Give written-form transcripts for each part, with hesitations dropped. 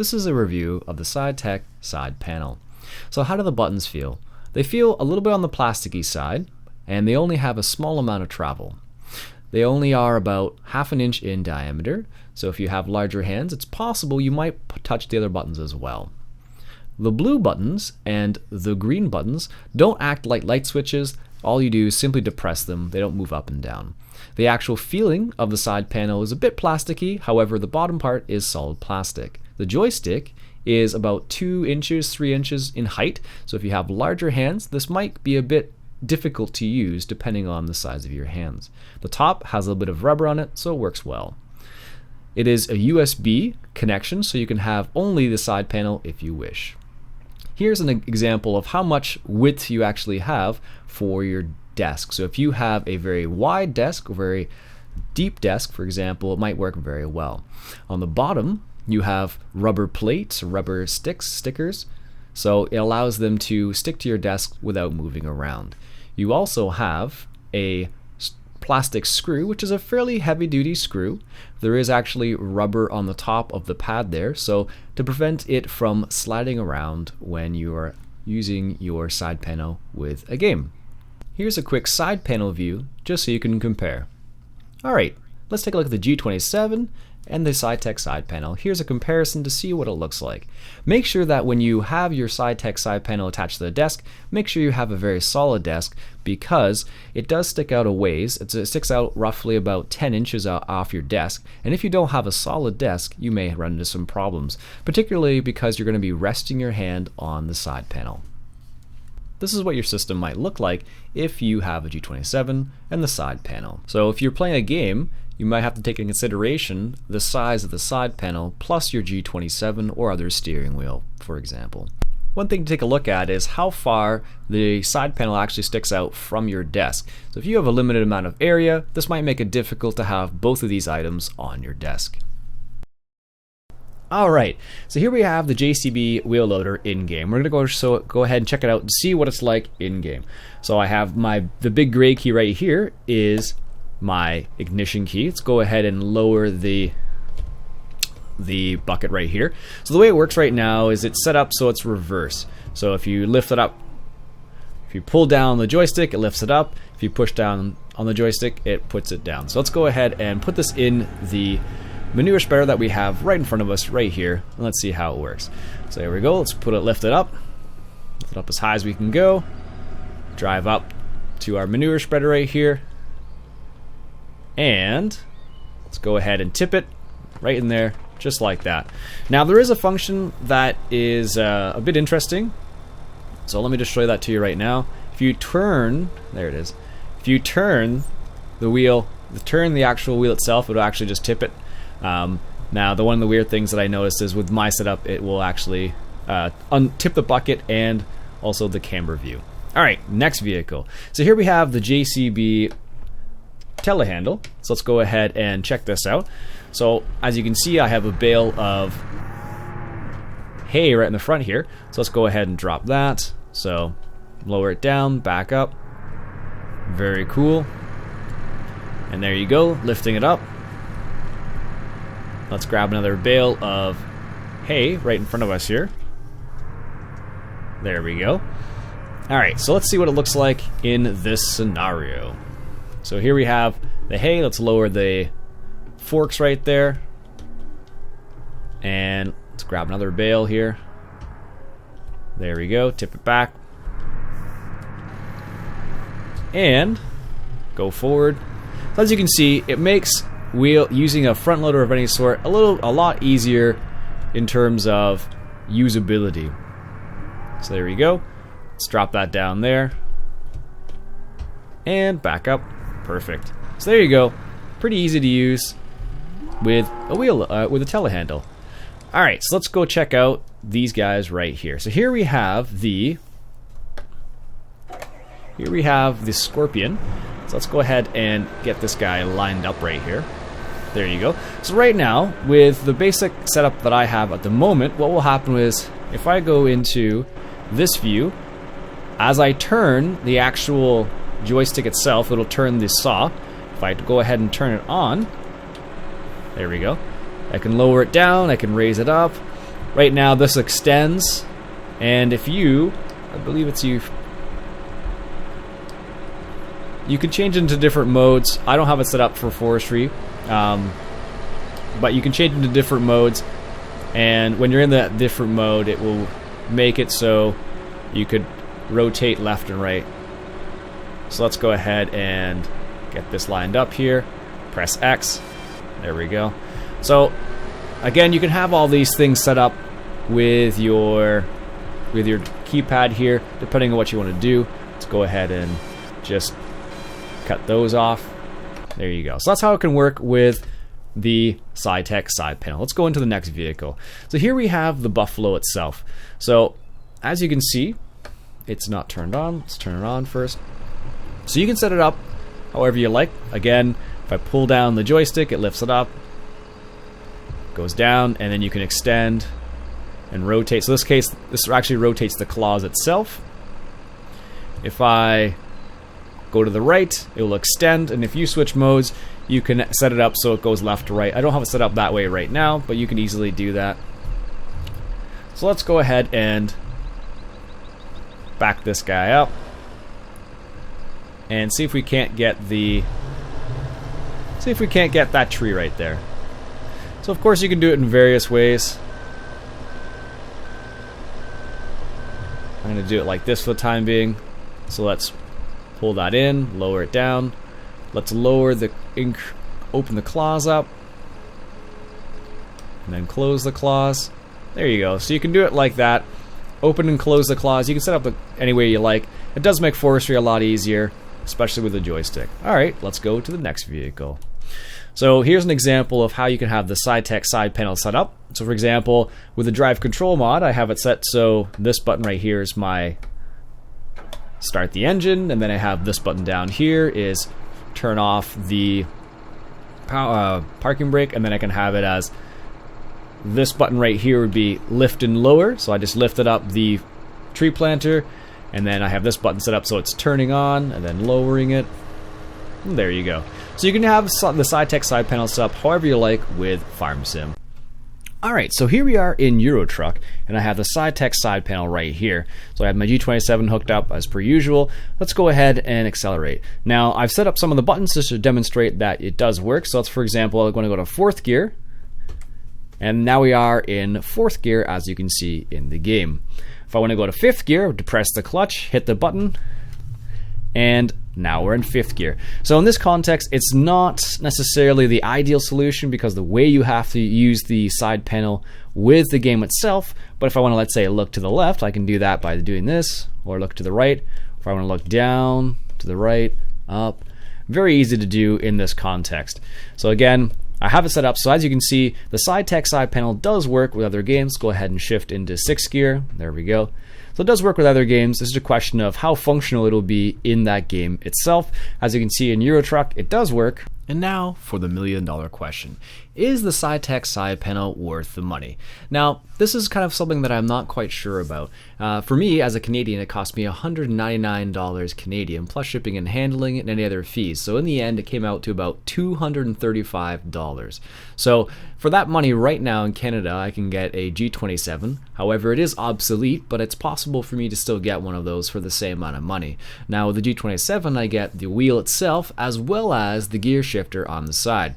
This is a review of the Saitek Side Panel. So how do the buttons feel? They feel a little bit on the plasticky side, and they only have a small amount of travel. They only are about ½ an inch in diameter, so if you have larger hands, it's possible you might touch the other buttons as well. The blue buttons and the green buttons don't act like light switches. All you do is simply depress them. They don't move up and down. The actual feeling of the side panel is a bit plasticky, however the bottom part is solid plastic. The joystick is about 2 inches, 3 inches in height, so if you have larger hands, this might be a bit difficult to use depending on the size of your hands. The top has a little bit of rubber on it, so it works well. It is a USB connection, so you can have only the side panel if you wish. Here's an example of how much width you actually have for your desk. So if you have a very wide desk, or very deep desk, for example, it might work very well. On the bottom, you have rubber plates, rubber stickers, so it allows them to stick to your desk without moving around. You also have a plastic screw, which is a fairly heavy-duty screw. There is actually rubber on the top of the pad there, so to prevent it from sliding around when you are using your side panel with a game. Here's a quick side panel view just so you can compare. Alright, let's take a look at the G27 and the Saitek side panel. Here's a comparison to see what it looks like. Make sure that when you have your Saitek side panel attached to the desk, make sure you have a very solid desk, because it does stick out a ways. It sticks out roughly about 10 inches off your desk, and if you don't have a solid desk, you may run into some problems, particularly because you're going to be resting your hand on the side panel. This is what your system might look like if you have a G27 and the side panel. So if you're playing a game, you might have to take into consideration the size of the side panel plus your G27 or other steering wheel, for example. One thing to take a look at is how far the side panel actually sticks out from your desk. So if you have a limited amount of area, this might make it difficult to have both of these items on your desk. Alright, so here we have the Jcb wheel loader in-game. We're going to go ahead and check it out and see what it's like in-game. So I have the big gray key right here is my ignition key. Let's go ahead and lower the bucket right here. So the way it works right now is it's set up so it's reverse. So if you lift it up, if you pull down the joystick, it lifts it up. If you push down on the joystick, it puts it down. So let's go ahead and put this in the manure spreader that we have right in front of us right here, and let's see how it works. So there we go. Let's lift it up as high as we can go, drive up to our manure spreader right here, and let's go ahead and tip it right in there, just like that. Now there is a function that is a bit interesting, so let me just show you that to you right now. If you turn, there it is, if you turn the wheel, turn the actual wheel itself, it'll actually just tip it. Now, one of the weird things that I noticed is with my setup, it will actually untip the bucket and also the camber view. Alright, next vehicle. So here we have the Jcb Tella Handle. So let's go ahead and check this out. So as you can see, I have a bale of hay right in the front here. So let's go ahead and drop that. So lower it down, back up. Very cool. And there you go, lifting it up. Let's grab another bale of hay right in front of us here. There we go. Alright, so let's see what it looks like in this scenario. So here we have the hay. Let's lower the forks right there. And let's grab another bale here. There we go, tip it back. And go forward. So as you can see, it makes using a front loader of any sort a lot easier in terms of usability. So there we go. Let's drop that down there and back up. Perfect. So there you go. Pretty easy to use with a wheel with a Tella handle. All right, so let's go check out these guys right here. So here we have the Scorpion. So let's go ahead and get this guy lined up right here. There you go. So right now, with the basic setup that I have at the moment, what will happen is if I go into this view, as I turn the actual joystick itself, it'll turn the saw. If I go ahead and turn it on, there we go. I can lower it down, I can raise it up, right now this extends, and if you, I believe it's you can change into different modes. I don't have it set up for forestry, but you can change into different modes, and when you're in that different mode, it will make it so you could rotate left and right. So let's go ahead and get this lined up here. Press X. There we go. So again, you can have all these things set up with your keypad here, depending on what you want to do. Let's go ahead and just cut those off. There you go. So that's how it can work with the Saitek Side Panel. Let's go into the next vehicle. So here we have the Buffalo itself. So as you can see, it's not turned on. Let's turn it on first. So you can set it up however you like. Again, if I pull down the joystick, it lifts it up, goes down, and then you can extend and rotate. So in this case, this actually rotates the claws itself. If I go to the right, it will extend, and if you switch modes, you can set it up so it goes left to right. I don't have it set up that way right now, but you can easily do that. So let's go ahead and back this guy up and see if we can't get that tree right there. So of course you can do it in various ways. I'm going to do it like this for the time being. So let's pull that in, lower it down. Let's lower the open the claws up, and then close the claws. There you go. So you can do it like that. Open and close the claws. You can set up any way you like. It does make forestry a lot easier, especially with the joystick. Alright, let's go to the next vehicle. So here's an example of how you can have the Saitek Side Panel set up. So for example, with the drive control mod, I have it set so this button right here is my start the engine, and then I have this button down here is turn off the parking brake, and then I can have it as this button right here would be lift and lower. So I just lifted up the tree planter, and then I have this button set up so it's turning on and then lowering it. And there you go. So you can have the Saitek Side Panel set up however you like with Farm Sim. Alright, so here we are in Euro Truck, and I have the Saitek Side Panel right here. So I have my G27 hooked up as per usual. Let's go ahead and accelerate. Now, I've set up some of the buttons just to demonstrate that it does work. So let's, for example, I'm going to go to 4th gear, and now we are in 4th gear, as you can see in the game. If I want to go to 5th gear, depress the clutch, hit the button, and now we're in 5th gear. So in this context, it's not necessarily the ideal solution because the way you have to use the side panel with the game itself. But if I want to, let's say, look to the left, I can do that by doing this, or look to the right. If I want to look down, to the right, up, very easy to do in this context. So again, I have it set up so as you can see, the Saitek Side Panel does work with other games. Go ahead and shift into 6th gear. There we go. So it does work with other games. This is a question of how functional it'll be in that game itself. As you can see in Euro Truck, it does work. And now for the $1 million question. Is the Saitek Side Panel worth the money? Now, this is kind of something that I'm not quite sure about. For me, as a Canadian, it cost me $199 Canadian, plus shipping and handling and any other fees. So in the end, it came out to about $235. So for that money right now in Canada, I can get a G27. However, it is obsolete, but it's possible for me to still get one of those for the same amount of money. Now with the G27, I get the wheel itself as well as the gear shifter on the side.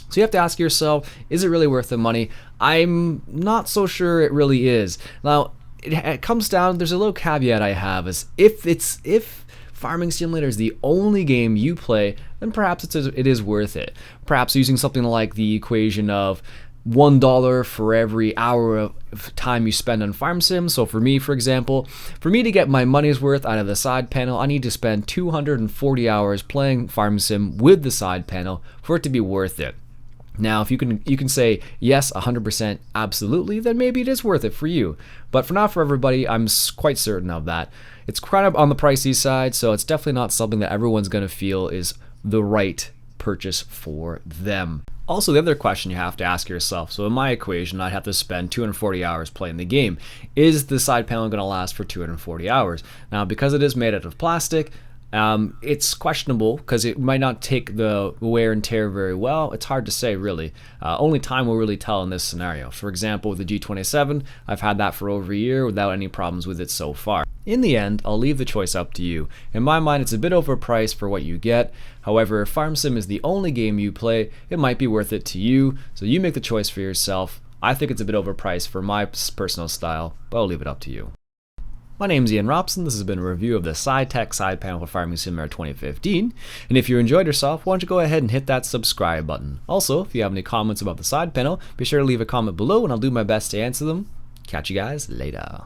So you have to ask yourself, is it really worth the money? I'm not so sure it really is. Now, it comes down, there's a little caveat I have, is if Farming Simulator is the only game you play, then perhaps it is worth it. Perhaps using something like the equation of $1 for every hour of time you spend on Farm Sim. So for me, for example, for me to get my money's worth out of the side panel, I need to spend 240 hours playing Farm Sim with the side panel for it to be worth it. Now, if you can say yes, 100% absolutely, then maybe it is worth it for you. But for not for everybody, I'm quite certain of that. It's kind of on the pricey side, so it's definitely not something that everyone's going to feel is the right purchase for them. Also, the other question you have to ask yourself, so in my equation, I'd have to spend 240 hours playing the game. Is the side panel going to last for 240 hours? Now, because it is made out of plastic, It's questionable because it might not take the wear and tear very well. It's hard to say, really. Only time will really tell in this scenario. For example, with the G27, I've had that for over a year without any problems with it so far. In the end, I'll leave the choice up to you. In my mind, it's a bit overpriced for what you get. However, if Farm Sim is the only game you play, it might be worth it to you, so you make the choice for yourself. I think it's a bit overpriced for my personal style, but I'll leave it up to you. My name's Iain Robson. This has been a review of the Saitek Side Panel for Farming Simulator 2015. And if you enjoyed yourself, why don't you go ahead and hit that subscribe button. Also, if you have any comments about the side panel, be sure to leave a comment below and I'll do my best to answer them. Catch you guys later.